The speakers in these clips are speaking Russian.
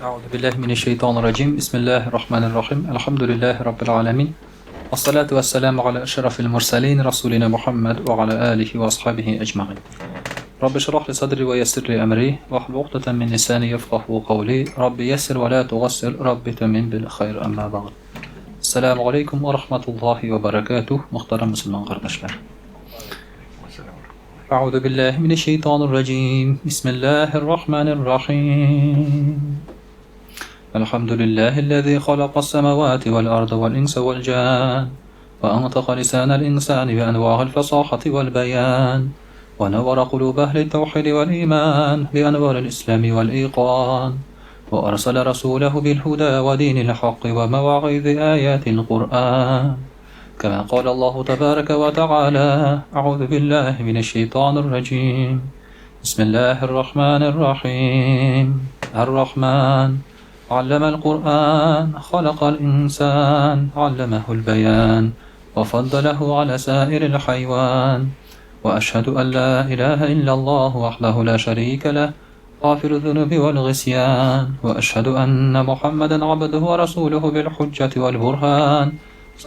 أعوذ بالله من الشيطان الرجيم بسم الله الرحمن الرحيم الحمد لله رب العالمين والصلاة والسلام على أشرف المرسلين رسولنا محمد وعلى آله وأصحابه أجمعين رب اشرح لي صدري ويسر لي أمري واحلل عقدة من لساني يفقهوا قولي رب يسر ولا تعسر رب تمن بالخير أما بعد السلام عليكم ورحمة الله وبركاته محترم مسلمان قرداشlar أعوذ بالله من الشيطان الرجيم بسم الله الرحمن الرحيم الحمد لله الذي خلق السماوات والأرض والإنس والجان وأنطق لسان الإنسان بأنواع الفصاحة والبيان ونور قلوب أهل التوحيد والإيمان بأنوار الإسلام والإيقان وأرسل رسوله بالهدى ودين الحق ومواعظ آيات القرآن كما قال الله تبارك وتعالى أعوذ بالله من الشيطان الرجيم بسم الله الرحمن الرحيم الرحمن علم القرآن خلق الإنسان علمه البيان وفضله على سائر الحيوان وأشهد أن لا إله إلا الله وحده لا شريك له غافر الذنوب والغسيان وأشهد أن محمدا عبده ورسوله بالحجة والبرهان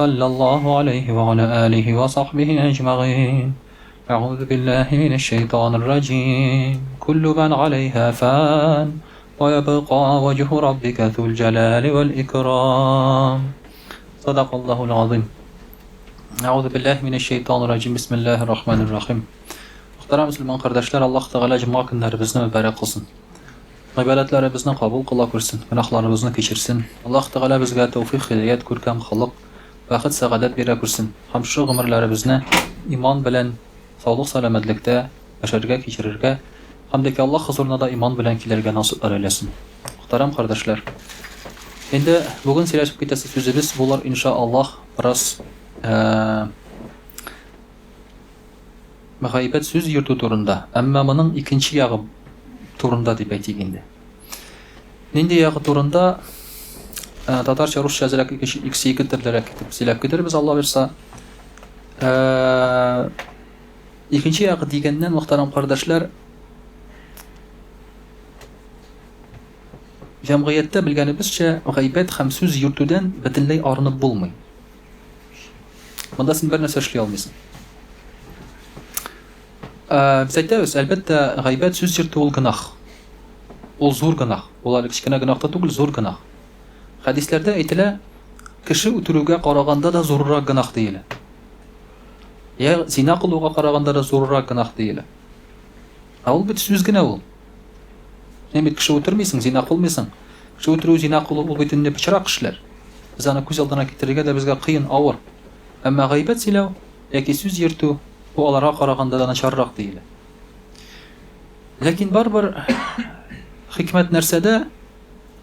صلى الله عليه وعلى آله وصحبه أجمعين أعوذ بالله من الشيطان الرجيم كل من عليها فان ويبقى وجه ربك ذو الجلال والإكرام صدق الله العظيم أعوذ بالله من الشيطان الرجيم بسم الله الرحمن الرحيم Muhterem Müslüman kardeşler, Allah Teala cuma günlerimizni mübarek kılsın. İbadetlerimizni kabul kıla kılsın, günahlarımızı keçirsin. Allah Teala bizge tevfik, hidayet, görkem, halk, vakit, saadet bire kılsın. Hem şu ömürlerimizni iman bilen, sağlık, selametlikte yaşarga, keçirirge, hem de ki Allah huzuruna da iman bilen kilerge nasipler eylesin. Muhterem kardeşler, şimdi bugün sileşip gitesi sözümüz bunlar inşallah biraz Mühaybet söz yurdu turunda, amma bunun ikinci yağı turunda deb aytganda. Nindi yağı turunda Tatarcha, Ruscha yazılak ikisi türlere ketip silap getirimiz Allah versa. İkinci yağı degenden muhtaram kardeşler, jamiyette bilganimizcha g'aybet ham söz yurtudan butunlay arınıp bulmay. Bunda sen bir narsa ishlay olmaysan. Biz aytamiz, albatta g'aybet söz yurtu ol günah. Ol zo'r günah. Ular kichkina günahda tugul zo'r günah. Hadislerde aytila, kishi o'tiruvga qaraganda da zo'rroq günah deyil. Ya zina qiluvga qaraganda da zo'rroq günah deyil. Ol bit so'zgina ol. Demek kishi o'tirmaysan, zina qilmaysan. Kishi o'tiruv zina qilib ol bitini pichroq ishlar. Biz ana ko'z oldina keltirishga da bizga qiyin, og'ir. Ammo g'aybet silav yoki so'z yurtu bu onlara qaraganda da nacharroq deyil. Lekin baribir hikmat narsada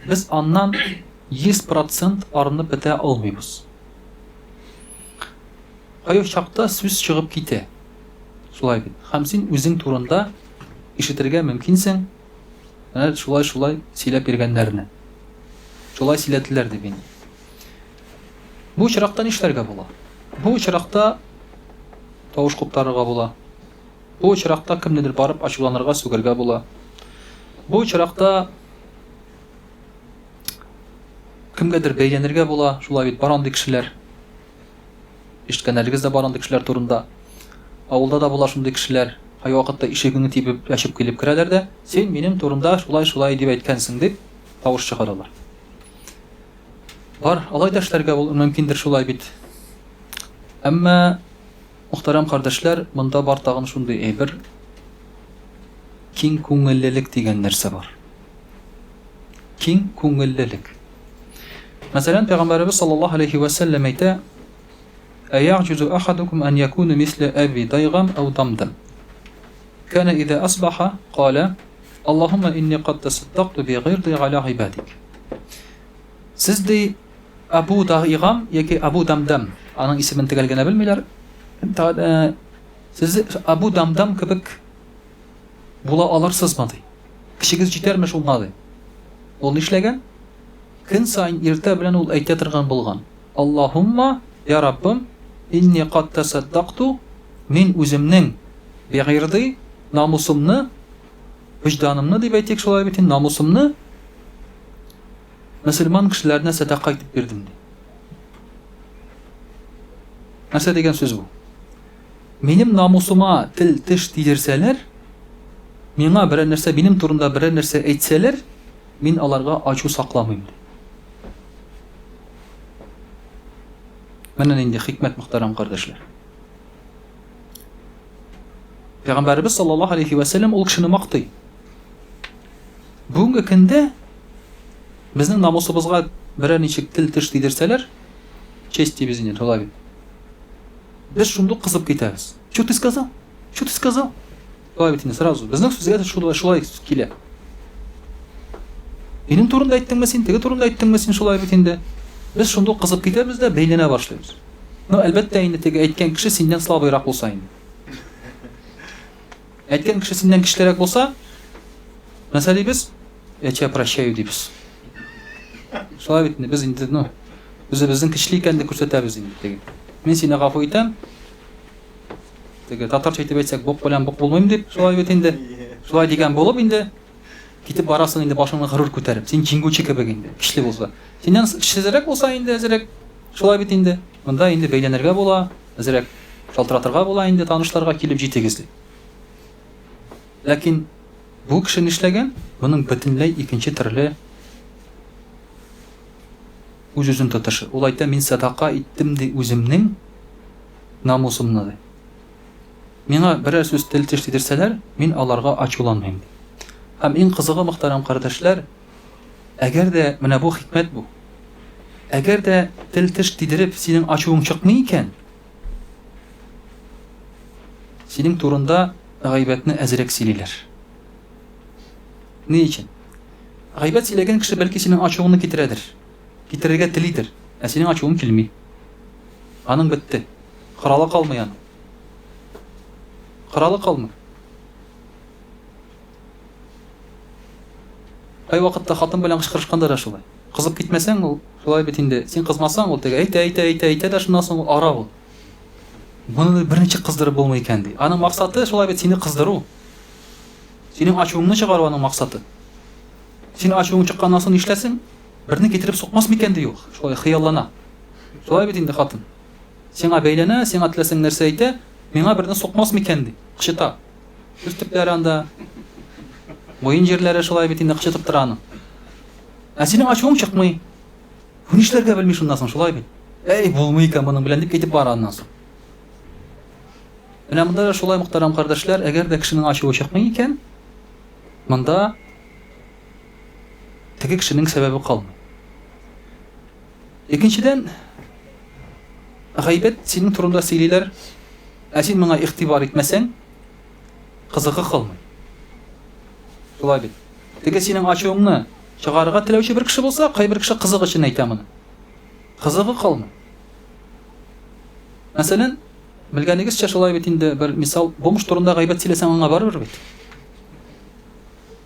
biz ondan 100% arınıp bita olmaymiz. Qayoq chaqda so'z chiqib kete. Shulay bit. Ham sen o'zing turunda ishitirga mumkinsan. Ana shulay silab berganlarni. Shulay siladilar deb endi. Bu chiroqdan ishlarga bo'la. Bu chiroqda tovush qoptarırga bo'la. Bu chiroqda kimnidir barib ashulalarga so'girga bo'la. Bu chiroqda kimgadir beylenirge bo'la, shulay bit barandı kishilar. Eshitganlaringizda barandı kishilar turunda. Avulda da bo'la shunday kishilar. Hay vaqtda eshigini tepib yashib kelib kiralarda, sen mening turumda shulay deb aytgansiz deb tovush chiqaradilar. Var, alaydaşlarga mümkindir shulay bit. Amma muhtaram kardeşler, bunda bar tag'in shunday bir keng ko'ngillilik degan narsa bor. Keng ko'ngillilik. Mesela Peygamberimiz sallallahu aleyhi ve sellem ayta: "Aya'juzu ahadukum an yakuna misla abi daygam aw damdam." Kana idha asbaha qala: "Allahumma inni qad tasaddaqtu bi ghirdi ala ibadik." Sizdi Abu Daygam yoki Abu Damdam, onun ismini tegelgene bilmiyorlar. Siz Abu Damdam kibik bula alarsızmı? Kişigiz jitermiş olmadı. Ol işlegen? Kun sayin erta bilan ul aytatirgan bo'lgan. Allahumma ya Rabbim inni qad tasaddaqtu men o'zimning beg'irdi namusumni, vicdanımni deb aytaylik, shulay bitin namusumni мөселман кешеләренә садака итеп бирдем ди. Нәрсә дигән сүз бу? Минем намусыма тел теш тидерсәләр, миңа берәр нәрсә, минем турында берәр нәрсә әйтсәләр, мин аларга ачу сакламыйм. Менә инде хикмәт, мөхтәрәм кардәшләр. Пәйгамбәрбез саллаллаһу алейхи ва саллям ул кешене мактый. Бүгенге көндә безнең намусыбызга берәр ничек тел теш тидерсәләр, честь безнең шулай. Без шундук кызып китәбез. Что ты сказал? Что ты сказал? Шулай бит инде сразу. Безнең сүзгә шулай килә. Минем турында әйттеңме син, теге турында әйттеңме син, шулай бит инде. Без шундук кызып китәбез дә бәйләнә башлыйбыз. Но әлбәттә инде теге әйткән кеше синнән слабыйрак булса инде. Әйткән кеше синнән көчлерәк булса, мәсәләбез, я тебя прощаю дибез. Шулай бит инде без инде, үзебезнең көчле икәнне күрсәтәбез инде теге. Мин сине гафу итәм. Теге татарча әйтеп әйтсәк, бок белән бок булмыйм дип, шулай бит инде. Шулай дигән булып инде китеп барасың инде башыңны горур күтәреп. Син җиңгүче кебек инде, көчле булса. Синнән көчлерәк булса инде әзрәк, шулай бит инде. Монда инде бәйләнергә була, әзрәк шалтыратырга була инде, танышларга килеп җитегезли. Ләкин бу кеше нишләгән? Моның бөтенләй икенче төрле үз-үзен тотышы. Ул әйтә, мин садака иттем ди үземнең намусымны ди. Миңа берәр сүз тел теш тидерсәләр, мин аларга ачуланмыйм. Һәм иң кызыгы, мөхтәрәм кардәшләр, әгәр дә менә бу хикмәт бу. Әгәр дә тел теш тидереп синең ачуың чыкмый икән, синең турында гайбәтне әзрәк сөйлиләр. Ни өчен? Гайбәт сөйләгән кеше бәлки синең ачуыңны китерәдер. Китерергә телидер. Ә синең ачуың килми. Аның бетте. Кыралы калмый аны. Кыралы калмый. Ай вакытта хатын белән кычкырышканда да шулай. Кызып китмәсәң, ул шулай бит инде. Син кызмасаң, ул теге әйтә дә шуннан соң ара ул. Буны беренче кыздырып булмый икән ди. Аның максаты шулай бит сине кыздыру. Синең ачуыңны чыгару аның максаты. Син ачуың чыкканнан соң нишләсең? Берне китереп сукмас микән ди ул. Шулай хыяллана. Шулай бит инде хатын. Сиңа бәйләнә, сиңа теләсәң нәрсә әйтә, миңа берне сукмас микән ди. Кычыта. Үз төпләре анда, муен җирләре шулай бит инде кычытып тора аны. Ә синең ачуың чыкмый. Бу нишләргә белми шуннан соң шулай бит. Булмый икән моның белән дип әйтеп бара аннан соң. Менә монда шулай, мөхтәрәм кардәшләр, әгәр дә кешенең ачуы чыкмый икән, монда теге кешенең сәбәбе калмый. Икенчедән, гайбәт синең турында сөйлиләр, ә син моңа игътибар итмәсәң, кызыгы калмый. Шулай бит. Теге синең ачуыңны чыгарырга теләүче бер кеше булса, кайбер кеше кызык өчен әйтә моны. Кызыгы калмый. Мәсәлән, белгәнегезчә шулай бит инде бер мисал, бомж турында гайбәт сөйләсәң аңа барбыр бит.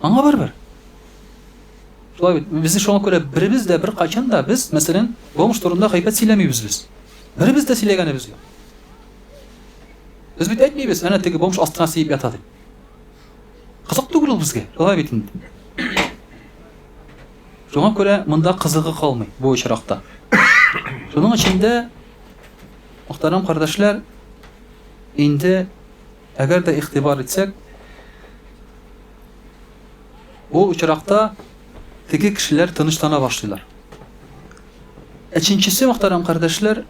Аңа барбыр. Шулай бит. Без шуңа күрә беребез дә бер качан да без, мәсәлән, бомж турында гайбәт сөйләмибез без. Беребез дә сөйләгәнебез юк. Без бит әйтмибез, әнә теге бомж астына сыеп ята дип. Кызык түгел ул безгә. Шулай бит инде. Шуңа күрә монда кызыгы калмый бу очракта. Шуның өчен мөхтәрәм кардәшләр, инде әгәр дә игътибар итсәк, бу очракта теге кешеләр тынычлана башлыйлар. Өченчесе, мөхтәрәм кардәшләр,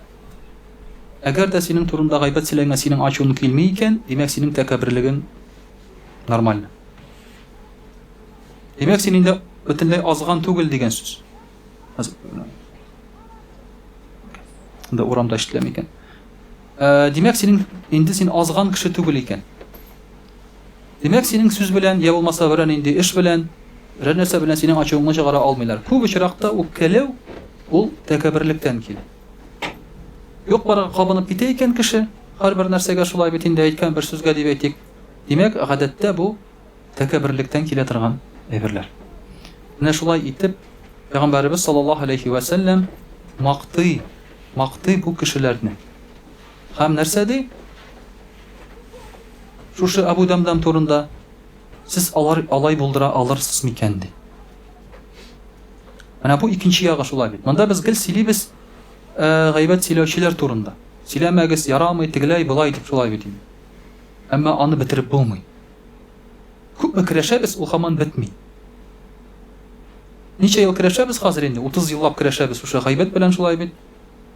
әгәр дә синең турында гайбәт сөйләгән синең ачуың килми икән, димәк синең тәкәбберлегең нормаль. Димәк син инде бөтенләй азган түгел дигән сүз. Анда урамда эшләми икән. Димәк син инде син азган кеше түгел икән. Димәк синең сүз белән, я булмаса берәр инде эш белән, берәр нәрсә белән синең ачуыңны чыгара алмыйлар. Күп очракта үпкәләү ул тәкәбберлектән килә. Юк бара кабынып китә икән кеше, һәрбер нәрсәгә шулай бит инде әйткән бер сүзгә дип әйтик. Димәк, гадәттә бу тәкәбберлектән килә торган әйберләр. Менә шулай итеп, Пәйгамбәрбез саллаллаһу алейхи ва саллям мактый бу кешеләрне. Һәм нәрсә ди? Шушы Абу Дамдам турында сез алай булдыра алырсыз микән ди. Менә бу икенче ягы шулай бит. Монда без гел сөйлибез гайбәт сөйләүчеләр турында. Сөйләмәгез, ярамый, тегеләй, болай дип шулай бит инде. Әмма аны бетереп булмый. Күпме көрәшәбез, ул һаман бетми. Ничә ел көрәшәбез хәзер инде? 30 еллап көрәшәбез шушы гайбәт белән шулай бит.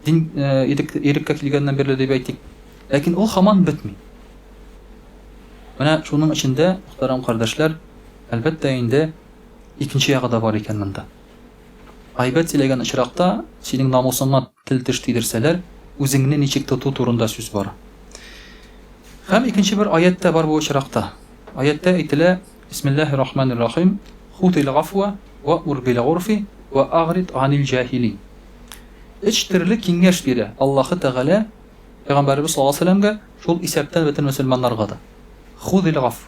Дин иреккә килгәннән бирле дип әйтик. Ләкин ул һаман бетми. Менә шуның эчендә, мөхтәрәм кардәшләр, әлбәттә инде икенче ягы да бар икән монда. Гайбәт сөйләгән очракта синең намусыңа тел теш тидерсәләр, үзеңне ничек тоту турында сүз бара. Һәм икенче бер аятта бар бу очракта. Аятта әйтелә: Бисмиллаһир-рахманир-рахим. Хутил гафва ва ур бил урфи ва агрид анил җахилин. Өч төрле киңәш бирә Аллаһы Тәгалә Пәйгамбәрбез саллаллаһу алейһи ва сәлләмгә, шул исәптән бөтен мөселманнарга да. Худил гаф.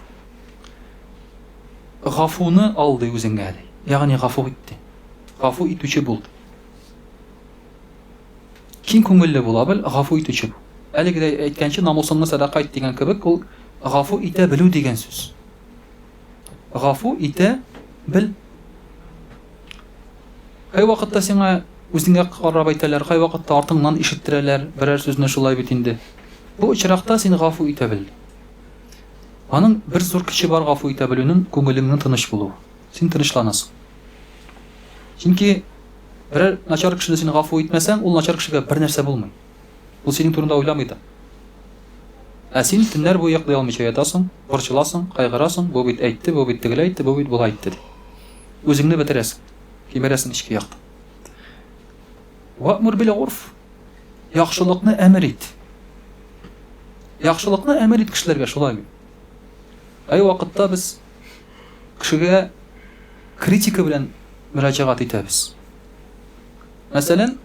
Гафуны алды үзеңә, ягъни гафу итте. Гафу итүче булды. Киң күңелле була бел, гафу итүче бул. Әлегә әйткәнчә намусыңны садака ит дигән кебек, ул гафу итә белү дигән сүз. Гафу итә бел. Кай вакытта сиңа үзеңә карап әйтәләр, кай вакытта артыңнан ишеттерәләр берәр сүзне шулай бит инде. Бу очракта син гафу итә бел. Аның бер зур көче бар гафу итә белүнең күңелеңнең тыныч булуы. Син тынычланасың. Чөнки берәр начар кешене син гафу итмәсәң, ул начар кешегә бер нәрсә булмый. Ул синең турында уйламый да. Син төннәр буе йоклый алмыйча ятасың, борчыласың, кайгырасың, бу бит әйтте, бу бит тегеләй әйтте, бу бит булай әйтте. Үзеңне бетерәсең. Кимерәсең ичке якта. Ваъмур бил урф. Яхшылыкны әмер ит. Яхшылыкны әмер ит кешеләргә шулай бит. Ай вакытта без кешегә критика белән мөрәҗәгать итәбез. Мәсәлән,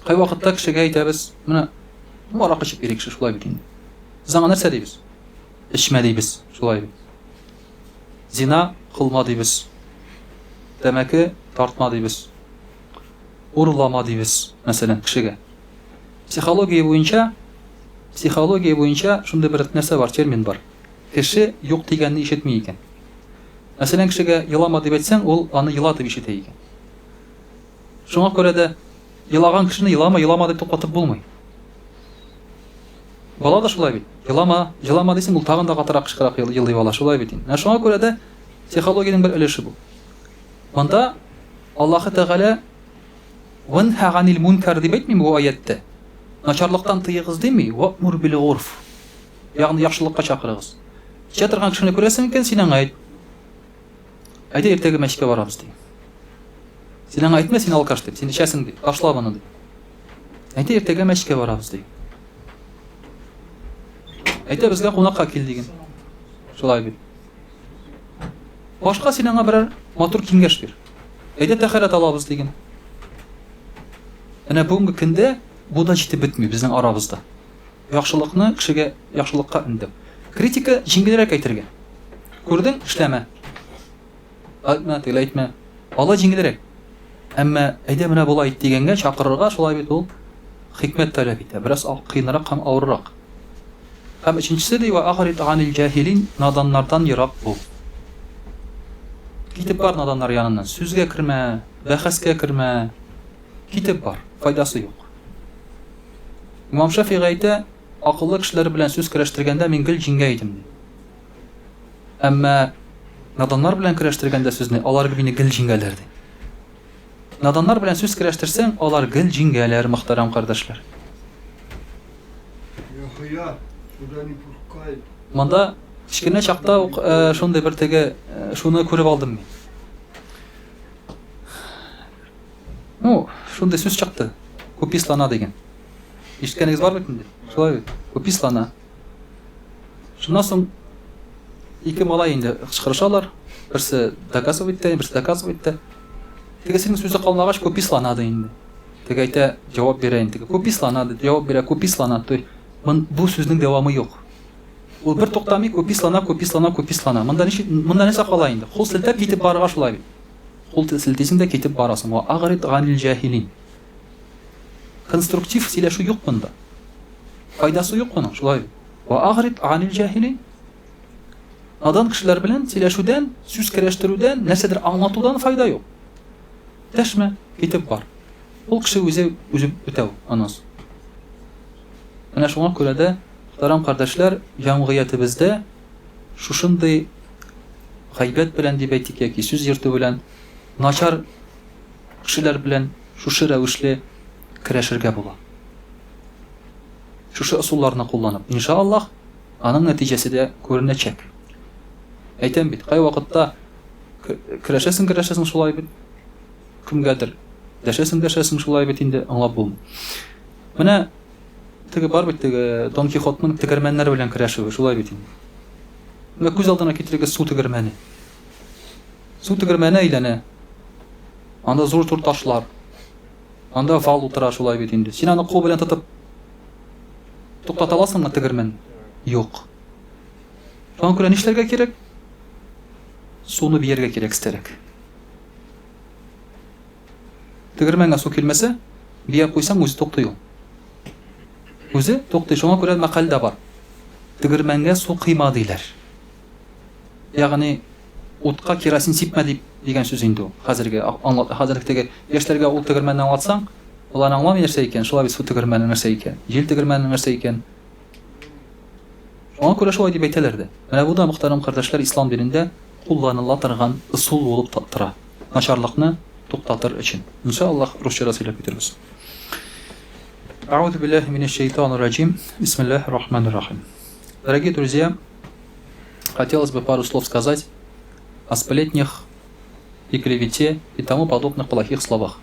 кай вакытта кешегә әйтәбез, менә аракы эчеп йөри кеше шулай бит инде. Заңа нәрсә дибез? Эчмә дибез, шулай бит. Зина кылма дибез. Тәмәке тартма дибез. Урлама дибез, мәсәлән, кешегә. Психология буенча шундый бер нәрсә бар, термин бар. Кеше юк дигәнне ишетми икән. Мәсәлән, кешегә елама дип әйтсәң, ул аны йыла дип ишетә икән. Шуңа күрә дә елаган кешене елама дип туктатып булмый. Бала да шулай бит. Елама дисең, ул тагын да катырак кычкырак елый бала, шулай бит. Шуңа күрә дә психологиянең бер өлеше бу. Монда Аллаһы Тәгалә «Ванха ганил мункар» дип әйтми бу аятта. Начарлыктан тыегыз дими, «Ваъмур бил урф». Ягъни яхшылыкка чакырыгыз. Кичә торган кешене күрәсең икән, син аңа әйт. Әйдә иртәгә мәчеткә барабыз ди. Син аңа әйтмә, син алкаш дип, син ичәсең ди, ташла моны ди. Әйдә иртәгә мәчеткә барабыз ди. Әйдә безгә кунакка кил диген. Шулай бит. Башка син аңа берәр матур киңәш бир. Әйдә тәхәрәт алабыз диген. Әнә бүгенге көндә бу да җитеп бетми безнең арабызда. Яхшылыкны кешегә яхшылыкка индем. Критика җиңелрәк әйтергә. Күрдең, эшләмә. Әйтмә, әйтмә. Алла җиңелрәк. Әмма әйдә менә булай ит дигәнгә чакырырга шулай бит ул хикмәт таләп итә. Бераз кыйнарак һәм авыррак. Һәм икенчесе ди ва ахрит анил җахилин, наданнардан ерак бул. Китеп бар наданнар яныннан. Сүзгә кермә, бәхәскә кермә. Китеп бар, файдасы юк. Имам Шафиғи әйтә, акыллы кешеләр белән сүз көрәштергәндә мин гел җиңгә идем ди. Әмма наданнар белән көрәштергәндә сүзне алар мине гел җиңгәләр ди. Наданнар белән сүз көрәштерсәң, алар гел җиңгәләр, мөхтәрәм кардәшләр. Монда кичкенә чакта ук шундый бер теге шуны күреп алдым мин. Шундый сүз чыкты. Купислана дигән. Ишеткәнегез бар бит инде? Шулай бит. Купислана. Шуннан соң ике малай инде кычкырышалар. Берсе доказывает итә, берсе доказывает итә. Тегесенең сүзе калмагач купислана ди инде. Теге әйтә, җавап бирә инде. Купислана ди, җавап бирә, купислана. Бу сүзнең дәвамы юк. Ул бер туктамый купислана. Монда нәрсә кала инде? Кул селтәп китеп барырга шулай бит. Кул селтисең дә китеп барасың. Ва агрид ганил җахилин. Конструктив сөйләшү юк монда. Файдасы юк моның, шулай бит. Ва агрид ганил җахилин. Надан кешеләр белән сөйләшүдән, сүз көрәштерүдән, нәрсәдер аңлатудан файда юк. дәшмә, китеп бар. Ул кеше үзе үтәү анос. Менә шуңа күрә дә, мөхтәрәм кардәшләр, җәмгыятебездә шушындый гайбәт белән дип әйтик, яки сүз йөртү белән, начар кешеләр белән шушы рәвешле көрәшергә була. Шушы ысулларны кулланып, иншаллаһ, аның нәтиҗәсе дә күренәчәк. Әйтәм бит, кай вакытта көрәшәсең шулай бит, кемгәдер дәшәсең шулай бит, инде аңлап булмый. Менә теге бар бит, теге Дон Кихотның тегермәннәр белән көрәшүе шулай бит инде. Менә күз алдына китерегез су тегермәне. Су тегермәне әйләнә. Анда зур ташлар. Анда вал утыра шулай бит инде. Син аны кул белән тотып туктата аласыңмы тегермән? Юк. Шуңа күрә нишләргә кирәк? Суны биергә кирәк истәрәк. Тегермәнгә су килмәсә, бия куйсаң үзе туктый ул. Үзе туктый. Шуңа күрә мәкалдә бар. Тегермәнгә су кыйма диләр. Ягъни утка керосин сипмә дигән сүз инде ул. Хәзергә яшьләргә ул тегермәнне аңлатсаң, улар аңламый нәрсә икән, шулай бит су тегермәне нәрсә икән, җил тегермәне нәрсә икән. Шуңа күрә шулай дип әйтәләр дә. Менә бу да, мөхтәрәм кардәшләр, ислам динендә кулланыла торган ысул булып тора. Начарлыкны туктатыр өчен. Иншаллаһ, русча сөйләп китербез. Аузу биллахи минаш шайтанир раджим. Бисмиллахир рахманир рахим. Дорогие друзья, хотелось бы пару слов сказать о сплетнях и клевете и тому подобных плохих словах.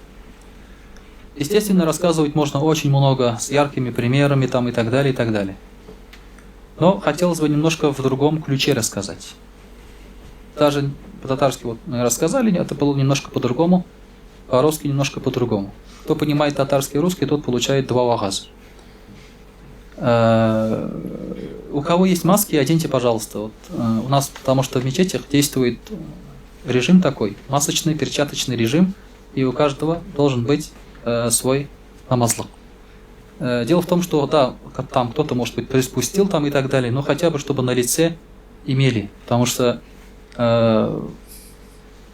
Естественно, рассказывать можно очень много, с яркими примерами там и так далее, и так далее. Но хотелось бы немножко в другом ключе рассказать. Даже по-татарски вот мы рассказали, это было немножко по-другому, по-русски немножко по-другому. Кто понимает татарский и русский, тот получает два вагаза. У кого есть маски, оденьте, пожалуйста. Вот, у нас, потому что в мечетях действует режим такой, масочный, перчаточный режим, и у каждого должен быть свой намазлык. Дело в том, что да, там кто-то, может быть, приспустил там и так далее, но хотя бы, чтобы на лице имели, потому что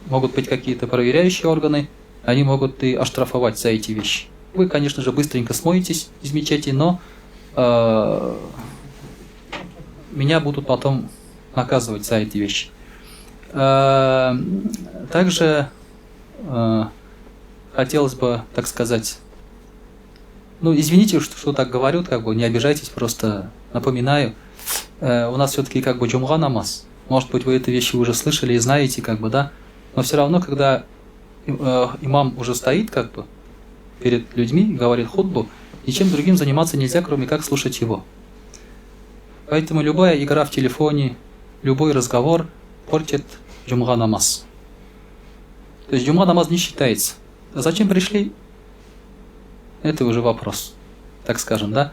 могут быть какие-то проверяющие органы, они могут и оштрафовать за эти вещи. Вы, конечно же, быстренько смоетесь из мечети, но меня будут потом наказывать за эти вещи. Также хотелось бы, так сказать, ну, извините, что так говорю, как бы не обижайтесь, просто напоминаю. У нас все-таки как бы джумга намаз. Может быть, вы эти вещи уже слышали и знаете, как бы, да. Но все равно, когда имам уже стоит, как бы, перед людьми, говорит хутбу, ничем другим заниматься нельзя, кроме как слушать его. Поэтому любая игра в телефоне, любой разговор портит джумга намаз. То есть джумга намаз не считается. А зачем пришли? Это уже вопрос, так скажем, да.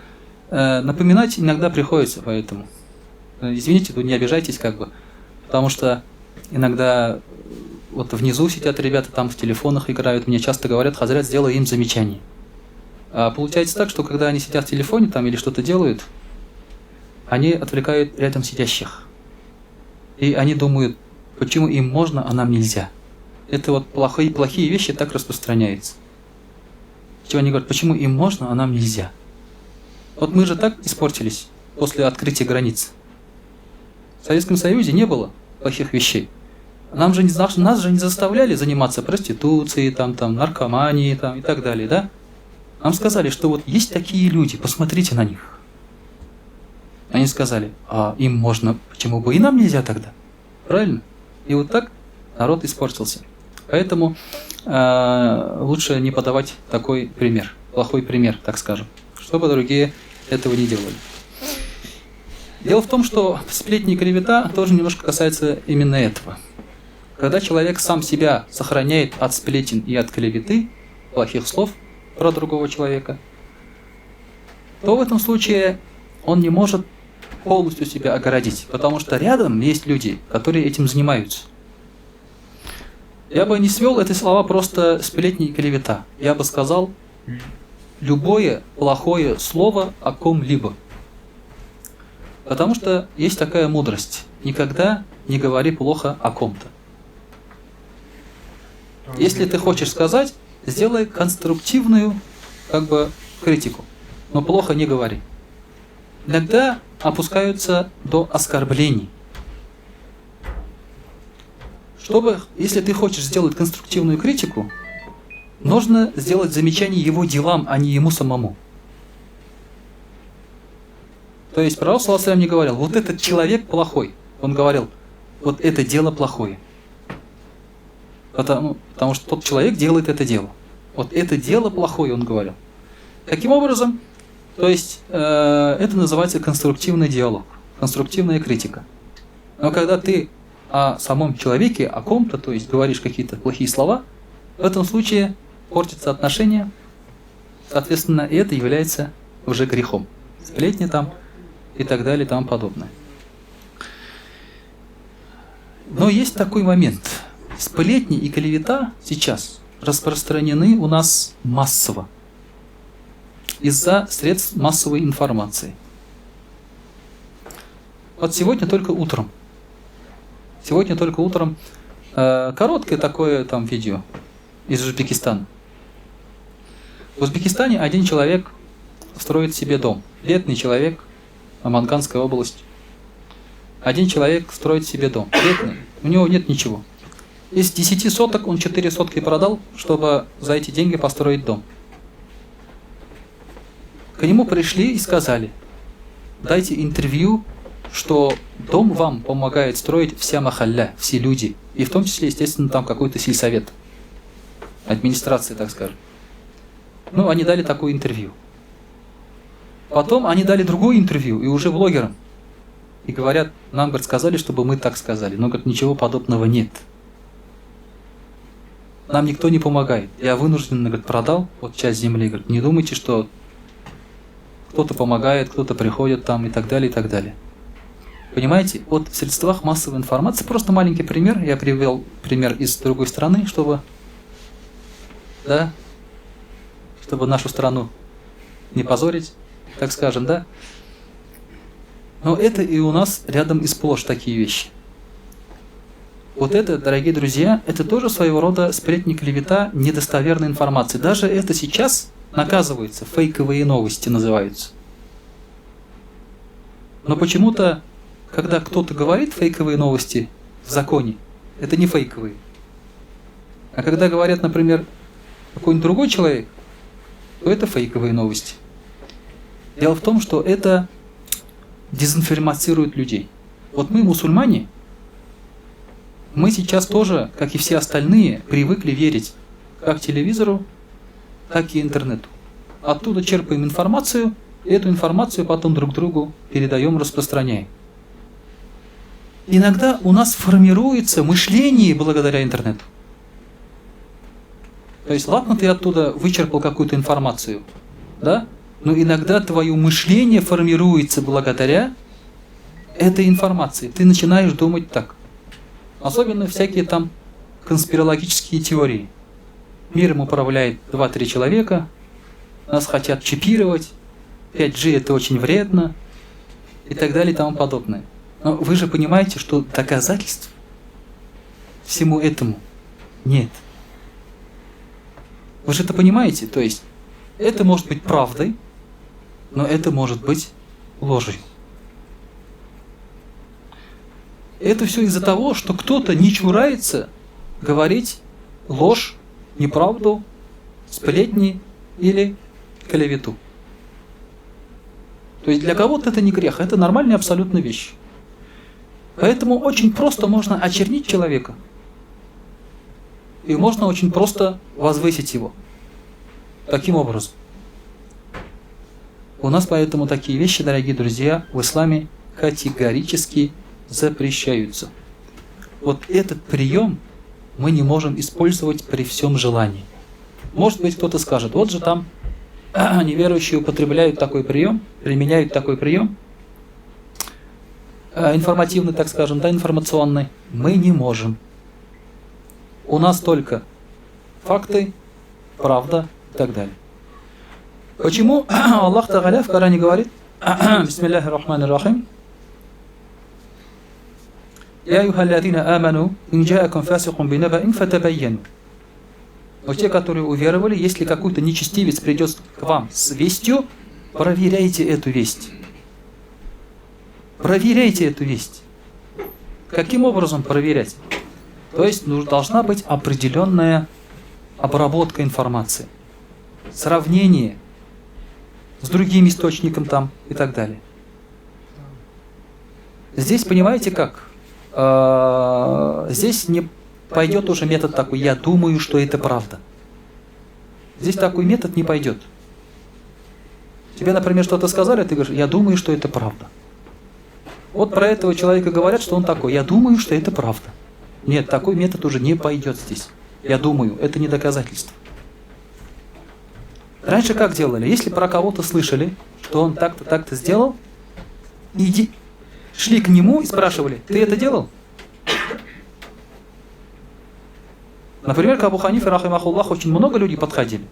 Напоминать иногда приходится, поэтому извините, не обижайтесь, как бы, потому что иногда вот внизу сидят ребята, там в телефонах играют, мне часто говорят: хазрат, сделай им замечание. А получается так, что когда они сидят в телефоне там или что-то делают, они отвлекают рядом сидящих. И они думают, почему им можно, а нам нельзя. Это вот плохие вещи так распространяются. Чего они говорят, почему им можно, а нам нельзя. Вот мы же так испортились после открытия границ. В Советском Союзе не было плохих вещей. Нас же не заставляли заниматься проституцией, там, наркоманией там, и так далее, да? Нам сказали, что вот есть такие люди, посмотрите на них. Они сказали, а им можно, почему бы и нам нельзя тогда? Правильно? И вот так народ испортился. Поэтому лучше не подавать такой пример, плохой пример, так скажем, чтобы другие этого не делали. Дело в том, что сплетни и клевета тоже немножко касается именно этого. Когда человек сам себя сохраняет от сплетен и от клеветы, плохих слов про другого человека, то в этом случае он не может полностью себя огородить, потому что рядом есть люди, которые этим занимаются. Я бы не свел эти слова просто сплетни и клевета. Я бы сказал любое плохое слово о ком-либо. Потому что есть такая мудрость. Никогда не говори плохо о ком-то. Если ты хочешь сказать, сделай конструктивную критику, но плохо не говори. Иногда опускаются до оскорблений. Если ты хочешь сделать конструктивную критику, нужно сделать замечание его делам, а не ему самому. То есть пророк саллаллаху алейхи ва саллям не говорил, вот этот человек плохой. Он говорил, вот это дело плохое. Потому что тот человек делает это дело. Вот это дело плохое, он говорил. Таким образом, то есть это называется конструктивный диалог, конструктивная критика. Но когда ты о самом человеке, о ком-то, то есть говоришь какие-то плохие слова, в этом случае портятся отношения, соответственно, и это является уже грехом. Сплетни там и так далее и тому подобное. Но есть такой момент. Сплетни и клевета сейчас распространены у нас массово из-за средств массовой информации. Вот сегодня только утром короткое такое там видео из Узбекистана. В Узбекистане один человек строит себе дом. Бедный человек, Аманганская область. Один человек строит себе дом. Бедный. У него нет ничего. Из 10 соток он 4 сотки продал, чтобы за эти деньги построить дом. К нему пришли и сказали, дайте интервью, что дом вам помогает строить вся махалля, все люди. И в том числе, естественно, там какой-то сельсовет. Администрация, так скажем. Ну, они дали такое интервью. Потом они дали другое интервью, и уже блогерам. И говорят, нам, говорит, сказали, чтобы мы так сказали. Но, говорит, ничего подобного нет. Нам никто не помогает. Я вынужден, говорит, продал вот часть земли. Говорит, не думайте, что кто-то помогает, кто-то приходит там и так далее, и так далее. Понимаете, вот в средствах массовой информации, просто маленький пример, я привел пример из другой страны, чтобы нашу страну не позорить, так скажем, да. Но это и у нас рядом и сплошь такие вещи. Вот это, дорогие друзья, это тоже своего рода сплетни, клевета, недостоверная информация. Даже это сейчас наказывается, фейковые новости называются. Но почему-то, когда кто-то говорит фейковые новости в законе, это не фейковые. А когда говорят, например, какой-нибудь другой человек, то это фейковые новости. Дело в том, что это дезинформирует людей. Вот мы, мусульмане, мы сейчас тоже, как и все остальные, привыкли верить как телевизору, так и интернету. Оттуда черпаем информацию, и эту информацию потом друг другу передаем, распространяем. Иногда у нас формируется мышление благодаря интернету. То есть, ладно, ты оттуда вычерпал какую-то информацию, да? Но иногда твое мышление формируется благодаря этой информации. Ты начинаешь думать так. Особенно всякие там конспирологические теории. Миром управляет 2-3 человека, нас хотят чипировать, 5G это очень вредно, и так далее и тому подобное. Но вы же понимаете, что доказательств всему этому нет. Вы же это понимаете? То есть, это может быть правдой, но это может быть ложью. Это все из-за того, что кто-то не чурается говорить ложь, неправду, сплетни или клевету. То есть для кого-то это не грех, это нормальная абсолютно вещь. Поэтому очень просто можно очернить человека. И можно очень просто возвысить его. Таким образом. У нас поэтому такие вещи, дорогие друзья, в исламе категорически запрещаются. Вот этот прием мы не можем использовать при всем желании. Может быть, кто-то скажет, вот же там неверующие употребляют такой прием, применяют такой прием, информативный, так скажем, да, информационный. Мы не можем. У нас только факты, правда и так далее. Почему Аллах Тааля в Коране говорит, бисмиллахи рахмани рахим, «Я юхалладина аману, ин джаакум фасикум бинабаин фатабайяну». Но те, которые уверовали, если какой-то нечестивец придет к вам с вестью, проверяйте эту весть. Проверяйте эту весть. Каким образом проверять? То есть должна быть определенная обработка информации, сравнение с другим источником там и так далее. Здесь, понимаете как? Здесь не пойдет уже метод такой, я думаю, что это правда. Здесь такой метод не пойдет. Тебе, например, что-то сказали, ты говоришь, я думаю, что это правда. Вот про этого человека говорят, что он такой, я думаю, что это правда. Нет, такой метод уже не пойдет здесь. Я думаю, это не доказательство. Раньше как делали? Если про кого-то слышали, что он так-то, так-то сделал, шли к нему и спрашивали, ты это делал? Например, к Абу Ханифе, рахимахуллах, очень много людей подходили.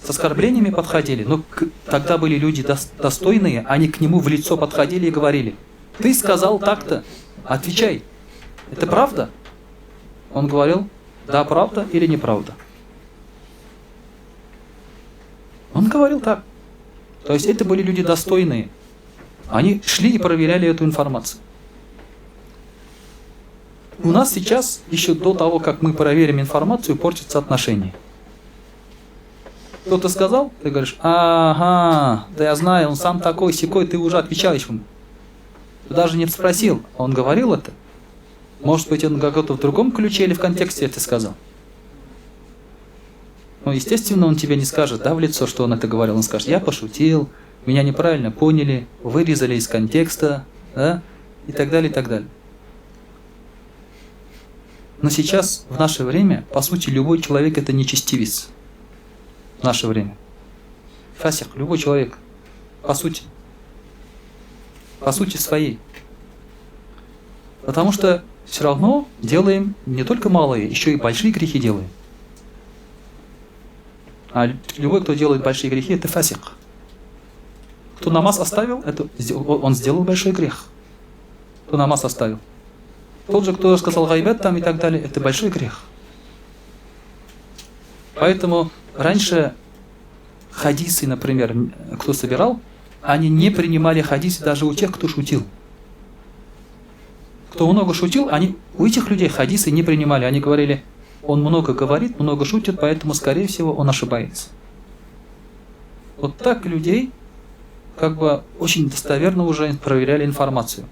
С оскорблениями подходили. Но тогда были люди достойные, они к нему в лицо подходили и говорили, ты сказал так-то, отвечай, это правда? Он говорил, да, правда или неправда. Он говорил так. То есть это были люди достойные. Они шли и проверяли эту информацию. У нас сейчас, еще до того, как мы проверим информацию, портятся отношения. Кто-то сказал, ты говоришь, ага, да я знаю, он сам такой, сякой, ты уже отвечаешь ему. Ты даже не спросил, он говорил это? Может быть, он как-то в другом ключе или в контексте это сказал? Ну, естественно, он тебе не скажет, да, в лицо, что он это говорил. Он скажет, я пошутил, меня неправильно поняли, вырезали из контекста, да, и так далее, и так далее. Но сейчас, в наше время, по сути, любой человек – это нечестивец. В наше время. Фасих, любой человек, по сути своей. Потому что все равно делаем не только малые, еще и большие грехи делаем. А любой, кто делает большие грехи, это фасик. Кто намаз оставил, он сделал большой грех. Кто намаз оставил. Тот же, кто сказал гайбет там и так далее, это большой грех. Поэтому раньше хадисы, например, кто собирал, они не принимали хадисы даже у тех, кто шутил. Кто много шутил, у этих людей хадисы не принимали. Они говорили, он много говорит, много шутит, поэтому, скорее всего, он ошибается. Вот так людей как бы очень достоверно уже проверяли информацию.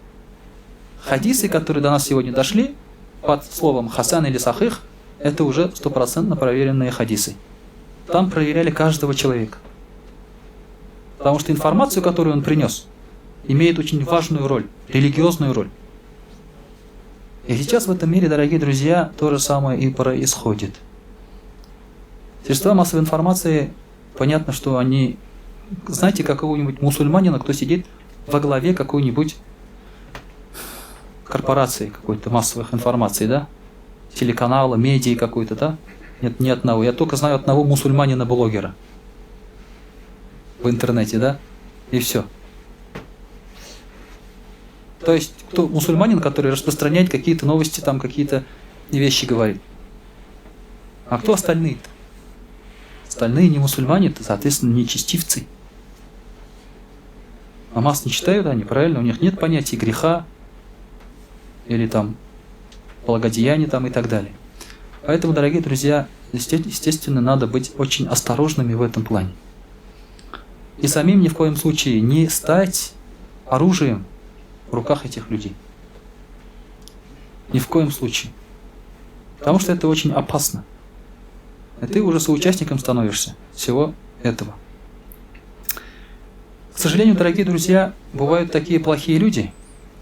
Хадисы, которые до нас сегодня дошли, под словом хасан или сахих, это уже 100% проверенные хадисы. Там проверяли каждого человека. Потому что информацию, которую он принес, имеет очень важную роль, религиозную роль. И сейчас в этом мире, дорогие друзья, то же самое и происходит. Средства массовой информации, понятно, что они, знаете, какого-нибудь мусульманина, кто сидит во главе какой-нибудь корпорации, какой-то массовых информаций, да? Телеканала, медиа какой-то, да? Нет, ни одного. Я только знаю одного мусульманина-блогера в интернете, да? И все. То есть, кто мусульманин, который распространяет какие-то новости, там какие-то вещи говорит. А кто остальные-то? Остальные не мусульмане, то, соответственно, нечестивцы. Намаз не читают они, правильно? У них нет понятия греха или там благодеяния там и так далее. Поэтому, дорогие друзья, естественно, надо быть очень осторожными в этом плане. И самим ни в коем случае не стать оружием в руках этих людей. Ни в коем случае. Потому что это очень опасно. И ты уже соучастником становишься всего этого. К сожалению, дорогие друзья, бывают такие плохие люди,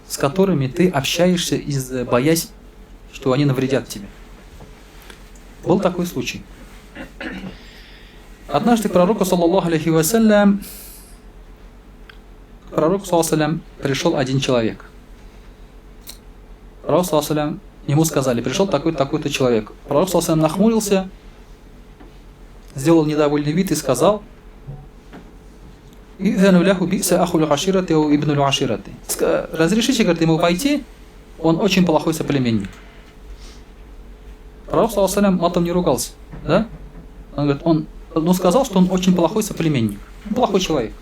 с которыми ты общаешься боясь, что они навредят тебе. Был такой случай. Однажды к пророку, саллаллаху алейхи вассалям, пришел один человек. Пророк, саллаллаху алейхи, ему сказали, пришел такой-то человек. Пророк, саллаллаху алейхи, нахмурился, сделал недовольный вид и сказал, разрешите, говорит, ему пойти, он очень плохой соплеменник. Пророк, саллаллаху алейхи, матом не ругался, да? Он говорит, он сказал, что он очень плохой соплеменник. Плохой человек.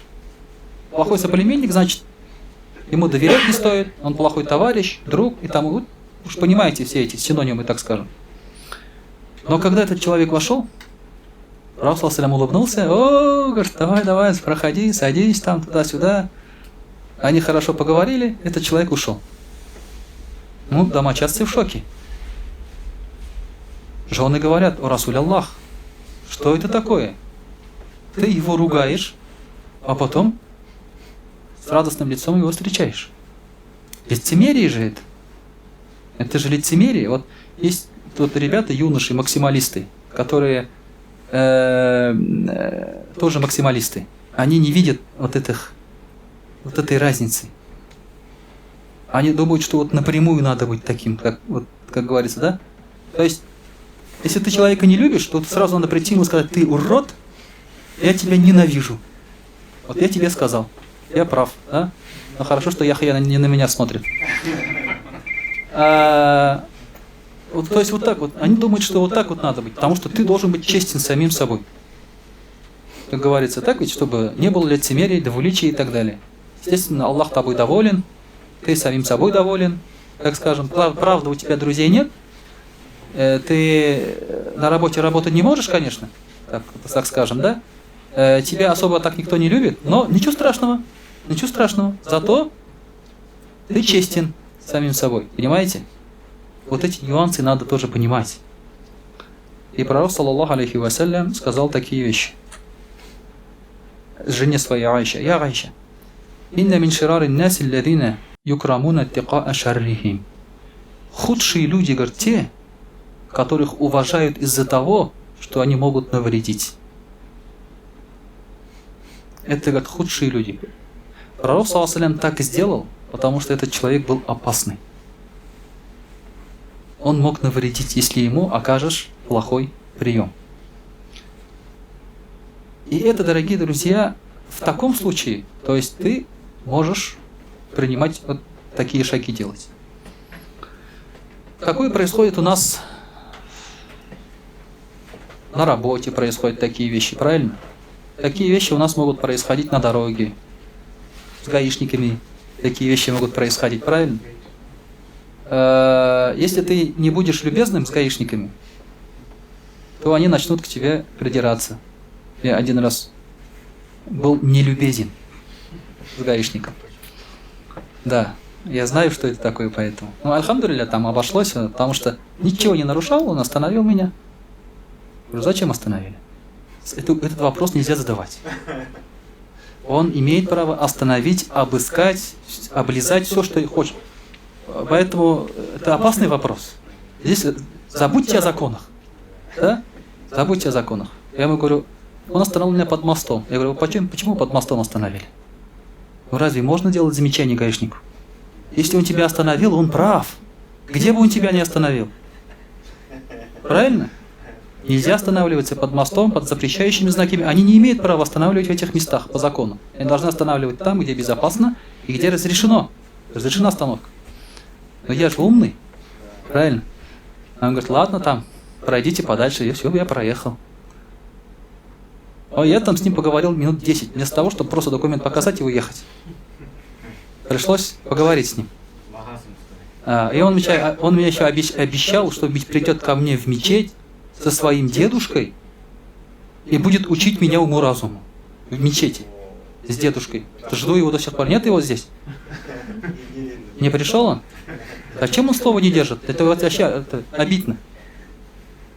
Плохой соплеменник, значит, ему доверять не стоит, он плохой товарищ, друг, и там, вот, уж понимаете все эти синонимы, так скажем. Но когда этот человек вошел, Пророк ﷺ улыбнулся, говорит, давай, проходи, садись там, туда-сюда. Они хорошо поговорили, этот человек ушел. Ну, домочадцы в шоке. Жены говорят, о Расуль Аллах, что это такое? Ты его ругаешь, а потом с радостным лицом его встречаешь. Лицемерие же это. Это же лицемерие. Вот есть тут ребята, юноши, максималисты, которые тоже максималисты. Они не видят вот этой разницы. Они думают, что вот напрямую надо быть таким, как говорится, да? То есть, если ты человека не любишь, то сразу надо прийти ему и сказать, ты урод, я тебя ненавижу. Вот я тебе сказал, я прав, да? Но хорошо, что Яхья не на меня смотрит. Вот, то есть вот так вот, они думают, что вот так вот надо быть, потому что ты должен быть честен с самим собой. Как говорится, так ведь, чтобы не было лицемерия, двуличия и так далее. Естественно, Аллах тобой доволен, ты самим собой доволен, так скажем, правда, у тебя друзей нет, ты на работе работать не можешь, конечно, так скажем, да? Тебя особо так никто не любит, но ничего страшного, зато ты честен с самим собой, понимаете? Вот эти нюансы надо тоже понимать. И Пророк, саллаллаху алейхи вассалям, сказал такие вещи жене своей Айше. Я Айша, инна мин ширари наси алладина юкрамуна тикаа шаррихим. Худшие люди, говорят, те, которых уважают из-за того, что они могут навредить. Это, говорят, худшие люди. Пророк, саллаллаху алейхи вассалям, так и сделал, потому что этот человек был опасный. Он мог навредить, если ему окажешь плохой прием. И это, дорогие друзья, в таком случае, то есть ты можешь принимать вот такие шаги делать. Какое происходит у нас на работе, происходят такие вещи, правильно? Такие вещи у нас могут происходить на дороге, с гаишниками, такие вещи могут происходить, правильно? Если ты не будешь любезным с гаишниками, то они начнут к тебе придираться. Я один раз был нелюбезен с гаишником. Да, я знаю, что это такое, поэтому. Ну, альхамдулилля, там обошлось, потому что ничего не нарушал, он остановил меня. Говорю, зачем остановили? Этот вопрос нельзя задавать. Он имеет право остановить, обыскать, облизать все, что хочет. Поэтому это опасный вопрос. Здесь забудьте о законах. Да? Забудьте о законах. Я ему говорю, он остановил меня под мостом. Я говорю, почему под мостом остановили? Ну разве можно делать замечание гаишнику? Если он тебя остановил, он прав. Где бы он тебя не остановил? Правильно? Нельзя останавливаться под мостом, под запрещающими знаками. Они не имеют права останавливать в этих местах по закону. Они должны останавливать там, где безопасно и где разрешена остановка. Но я же умный, правильно? Он говорит, ладно, там, пройдите подальше, и все, я проехал. А я там с ним поговорил минут 10, вместо того, чтобы просто документ показать и уехать. Пришлось поговорить с ним. И он мне еще обещал, что придет ко мне в мечеть со своим дедушкой и будет учить меня уму-разуму. В мечети. С дедушкой. Жду его до сих пор. Нет его здесь? Не пришел он? Зачем он слово не держит? Это вообще обидно.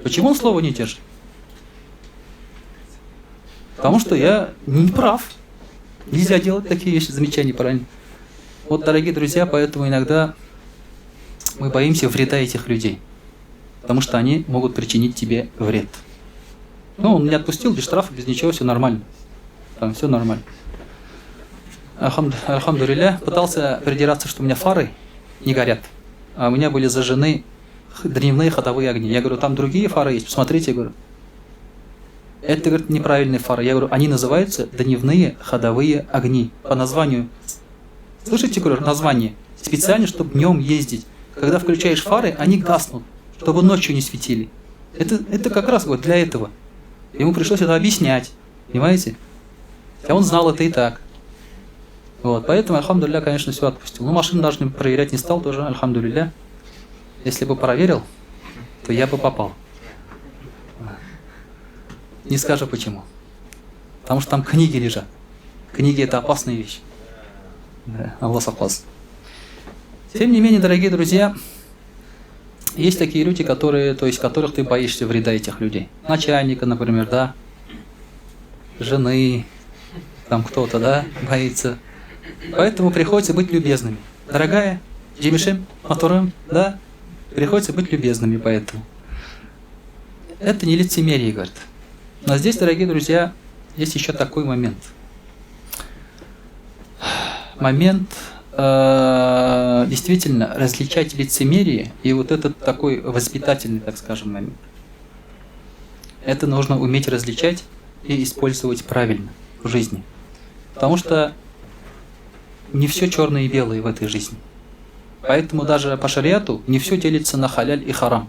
Почему он слово не держит? Потому что я не прав. Нельзя делать такие вещи, замечания, правильно? Вот, дорогие друзья, поэтому иногда мы боимся вреда этих людей. Потому что они могут причинить тебе вред. Ну, он не отпустил, без штрафа, без ничего, все нормально. Там все нормально. Альхамдулилля, пытался придираться, что у меня фары не горят. А у меня были зажжены дневные ходовые огни. Я говорю, там другие фары есть, посмотрите, я говорю. Это, говорит, неправильные фары. Я говорю, они называются дневные ходовые огни. По названию. Слышите, говорю, название? Специально, чтобы днем ездить. Когда включаешь фары, они гаснут, чтобы ночью не светили. Это как раз вот для этого. Ему пришлось это объяснять, понимаете? А он знал это и так. Вот, поэтому, альхамдулилля, конечно, все отпустил. Ну, машину даже проверять не стал тоже, альхамдулилля. Если бы проверил, то я бы попал. Не скажу почему. Потому что там книги лежат. Книги – это опасная вещь. Да, Аллах сохлас. Тем не менее, дорогие друзья, есть такие люди, которых ты боишься вреда этих людей. Начальника, например, да, жены, там кто-то, да, боится. Поэтому приходится быть любезными. Дорогая, Джимишем, Матурым, да, приходится быть любезными поэтому. Это не лицемерие, говорит. Но здесь, дорогие друзья, есть еще такой момент. Действительно различать лицемерие и вот этот такой воспитательный, так скажем, момент. Это нужно уметь различать и использовать правильно в жизни. Потому что не все черное и белое в этой жизни. Поэтому даже по шариату не все делится на халяль и харам.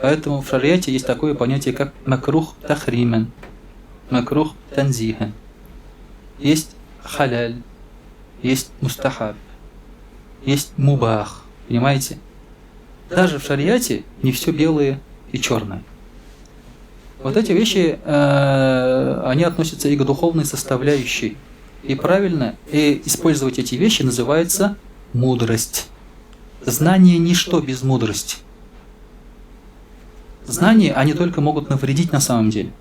Поэтому в шариате есть такое понятие, как макрух тахримен, макрух танзихан. Есть халяль, есть мустахаб, есть мубах. Понимаете? Даже в шариате не все белое и черное. Вот эти вещи, они относятся и к духовной составляющей. И правильно использовать эти вещи называется мудрость. Знание – ничто без мудрости. Знания, они только могут навредить на самом деле.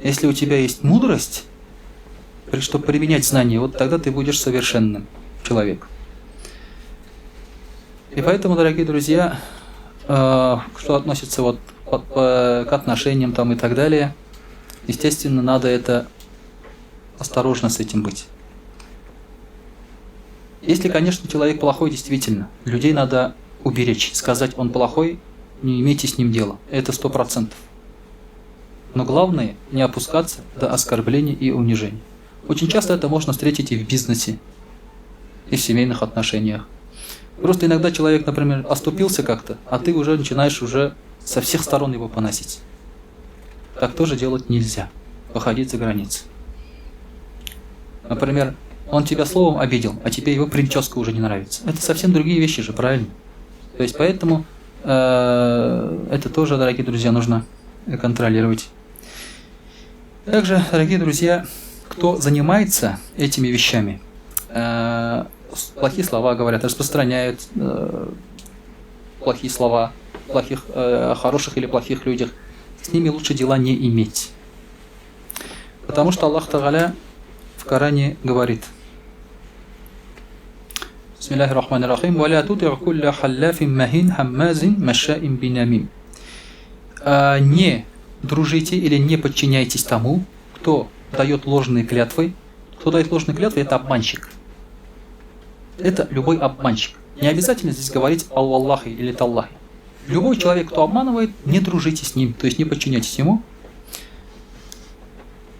Если у тебя есть мудрость, чтобы применять знания, вот тогда ты будешь совершенным человеком. И поэтому, дорогие друзья, что относится вот к отношениям там и так далее, естественно, надо это осторожно с этим быть. Если, конечно, человек плохой, действительно, людей надо уберечь, сказать, он плохой, не имейте с ним дела. Это 100%. Но главное, не опускаться до оскорбления и унижения. Очень часто это можно встретить и в бизнесе, и в семейных отношениях. Просто иногда человек, например, оступился как-то, а ты уже начинаешь уже со всех сторон его поносить. Так тоже делать нельзя. Выходить за границы. Например, он тебя словом обидел, а тебе его прическа уже не нравится. Это совсем другие вещи же, правильно? То есть поэтому это тоже, дорогие друзья, нужно контролировать. Также, дорогие друзья, кто занимается этими вещами, плохие слова говорят, распространяют плохие слова о хороших или плохих людях, с ними лучше дела не иметь. Потому что Аллах Тааля в Коране говорит: Бисмиллахир рахманир рахим, «Ва ля тути'у кулля халляфин махин хаммазин машаин бинамим». Не дружите или не подчиняйтесь тому, кто дает ложные клятвы. Кто дает ложные клятвы, это обманщик. Это любой обманщик. Не обязательно здесь говорить «Аллахи» или «Таллахи». Любой человек, кто обманывает, не дружите с ним, то есть не подчиняйтесь ему.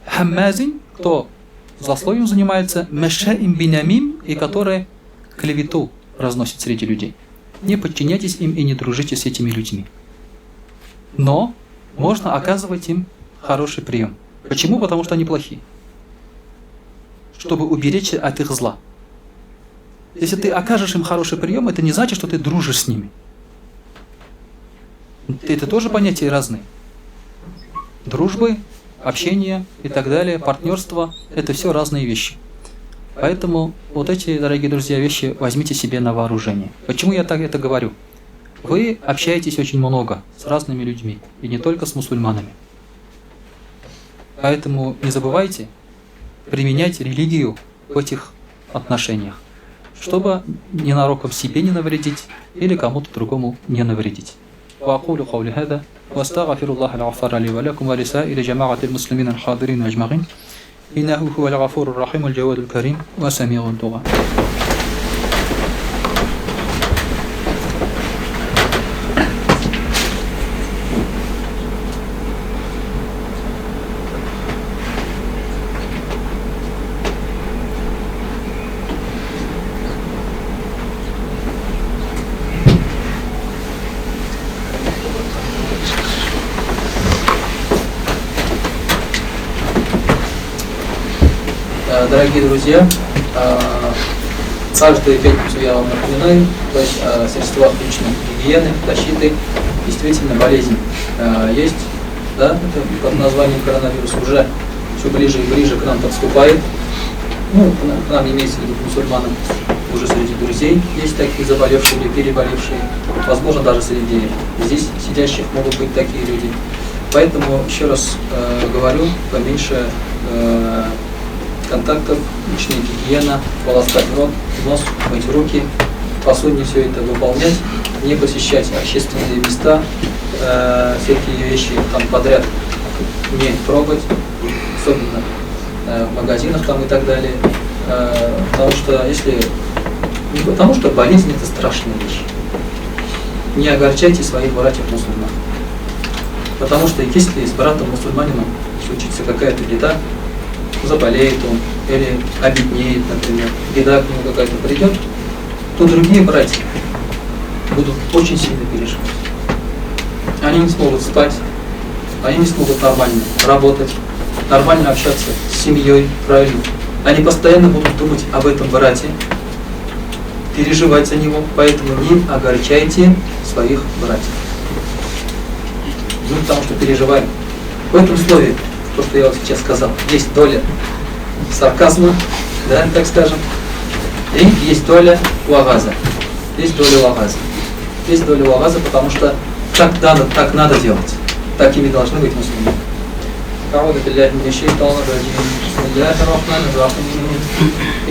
Хаммазин, кто злословием занимается, машаин бинамим, и который клевету разносит среди людей. Не подчиняйтесь им и не дружите с этими людьми. Но можно оказывать им хороший прием. Почему? Потому что они плохие. Чтобы уберечь от их зла. Если ты окажешь им хороший прием, это не значит, что ты дружишь с ними. Это тоже понятия разные. Дружбы, общение и так далее, партнерство – это все разные вещи. Поэтому вот эти, дорогие друзья, вещи возьмите себе на вооружение. Почему я так это говорю? Вы общаетесь очень много с разными людьми, и не только с мусульманами. Поэтому не забывайте применять религию в этих отношениях, чтобы ненароком себе не навредить или кому-то другому не навредить. وأقول قولي هذا وأستغفر الله الغفار لي ولكم ولسائر جماعة المسلمين الحاضرين أجمعين إنه هو الغفور الرحيم الجواد الكريم وسميع الدعاء. Дорогие друзья, каждую пятницу я вам напоминаю о средствах личной гигиены, защиты. Действительно, болезнь есть, да, это под названием коронавирус уже все ближе и ближе к нам подступает. Ну, к нам имеется в виду к мусульманам, уже среди друзей есть такие заболевшие или переболевшие, возможно, даже среди здесь сидящих могут быть такие люди. Поэтому, еще раз говорю, поменьше контактов, личная гигиена, полоскать рот, нос, мыть руки, посудне все это выполнять, не посещать общественные места, всякие вещи там подряд не трогать, особенно в магазинах там и так далее, потому что не потому что болезнь это страшная вещь. Не огорчайте своих братьев мусульман. Потому что если с братом мусульманином случится какая-то беда, заболеет он или обеднеет, например, беда к нему какая-то придет, то другие братья будут очень сильно переживать. Они не смогут спать, они не смогут нормально работать, нормально общаться с семьей, правильно. Они постоянно будут думать об этом брате, переживать за него, поэтому не огорчайте своих братьев. Ну, потому что переживаем. В этом слове, то, что я вот сейчас сказал, есть доля сарказма, да, так скажем, и есть доля вагаза. Есть доля вагаза. Есть доля вагаза, потому что так надо делать. Такими должны быть мусульмане. أعوذ بالله من الشيطان الرجيم بسم الله الرحمن الرحيم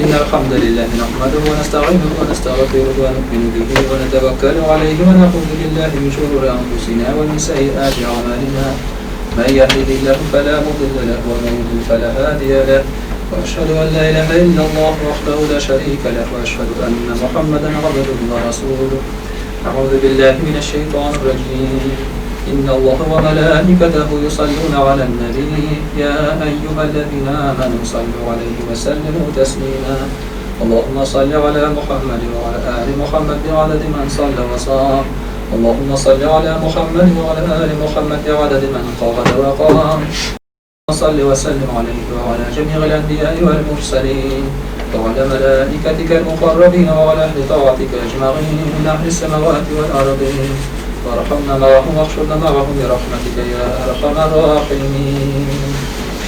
إن الحمد لله نحمده ونستعينه ونستغفره ونؤمن به ونتوكل عليه ونعوذ بالله من شرور أنفسنا ومن سيئات أعمالنا من يهده الله فلا مضل له ومن يضلل فلا هادي له وأشهد أن لا إله إلا الله وحده لا شريك له وأشهد أن محمدا عبده ورسوله أعوذ بالله من الشيطان الرجيم إن الله وملائكته يصلون على النبي يا أيها الذين آمنوا صلوا عليه وسلموا تسليما اللهم صل على محمد وعلى آل محمد بعدد من صلى وصام اللهم صل على محمد وعلى آل محمد بعدد من قعد وقام صل وسلم عليه وعلى جميع الأنبياء والمرسلين وعلى ملائكتك المقربين وعلى أهل طاعتك أجمعين من أهل السماوات والأرضين وارحمنا معهم واحشرنا معهم برحمتك يا أرحم الراحمين